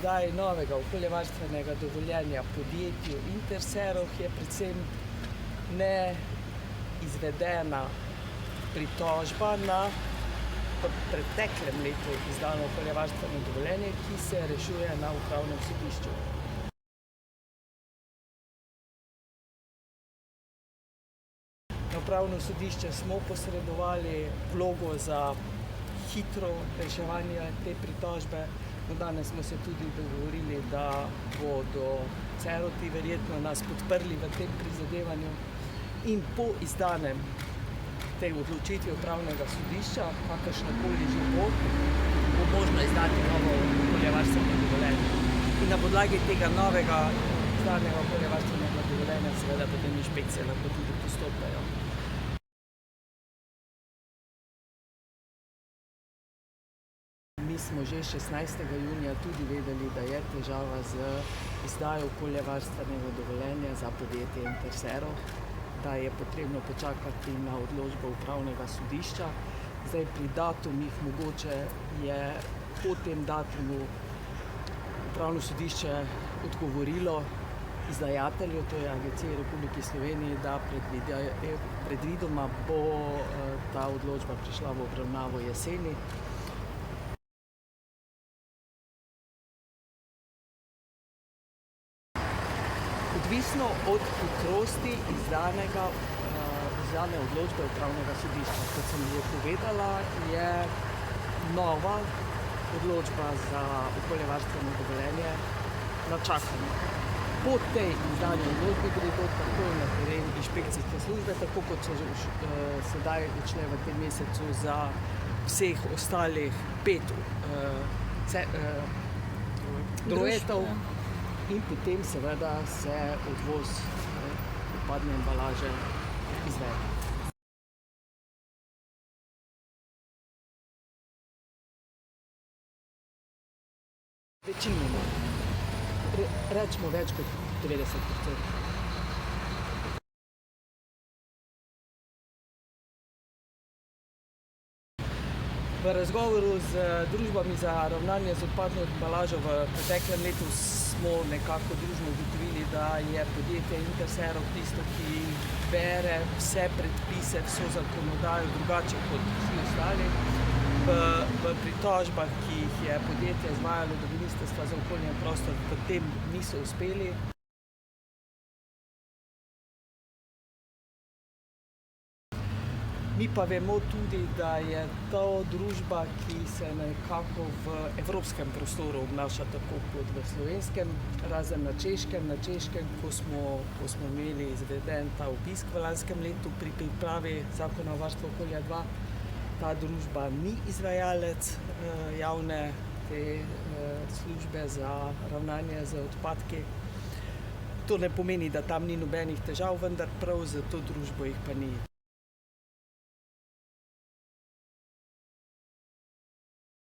izdaji novega okoljevarstvenega dovoljenja podjetju Interseroh je predvsem neizvedena pritožba na v preteklem letu izdano okoljevarstveno dovoljenje, ki se rešuje na upravnem sodišču. Na upravno sodišče smo posredovali vlogo za hitro reševanje te pritožbe. Danes smo se tudi dogovorili, da bodo Ceroti verjetno nas podprli v tem prizadevanju in po izdanem tej odločitvi upravnega sodišča, kakršnakoli že bo možno izdati novo okoljevarstveno dovoljenje. In na podlagi tega novega izdanega okoljevarstvenega dovoljenja seveda potem inšpekcije lahko tudi postopajo. Mi smo že 16. junija tudi vedeli, da je težava z izdajo okoljevarstvenega dovoljenja za podjetje Interseroh, da je potrebno počakati na odločbo upravnega sodišča. Zdaj pri datumih mogoče je po tem datumu upravno sodišče odgovorilo izdajatelju, to je Agenciji Republike Slovenije, da predvidoma bo ta odločba prišla v obravnavo jeseni. Odvisno od hitrosti izdane odločbe upravnega sodišča. Kot sem že povedala, je nova odločba za okoljevarstveno dovoljenje na čakanju. Po tej izdani odločbi gredo takoj na teren inšpekcijske službe, tako kot so že sedaj odšle v tem mesecu za vseh ostalih 5 društv. In potem seveda se odvoz odpadne embalaže izvede. Večinoma, rečemo več kot 90%. V razgovoru z družbami za ravnanje z odpadno embalažo v preteklem letu smo nekako družno ugotovili, da je podjetje Interseroh tisto, ki bere vse predpise, vso zakonodajo drugače kot vsi ostali. V pritožbah, ki jih je podjetje izvajalo do Ministrstva za okolje in prostor, v tem niso uspeli. Mi pa vemo tudi, da je to družba, ki se nekako v evropskem prostoru obnaša tako kot v slovenskem, razen na Češkem. Na Češkem, ko smo imeli izveden ta obisk v lanskem letu pri pripravi Zakona o varstvu okolja 2, ta družba ni izvajalec javne te službe za ravnanje z odpadki. To ne pomeni, da tam ni nobenih težav, vendar prav za to družbo jih pa ni.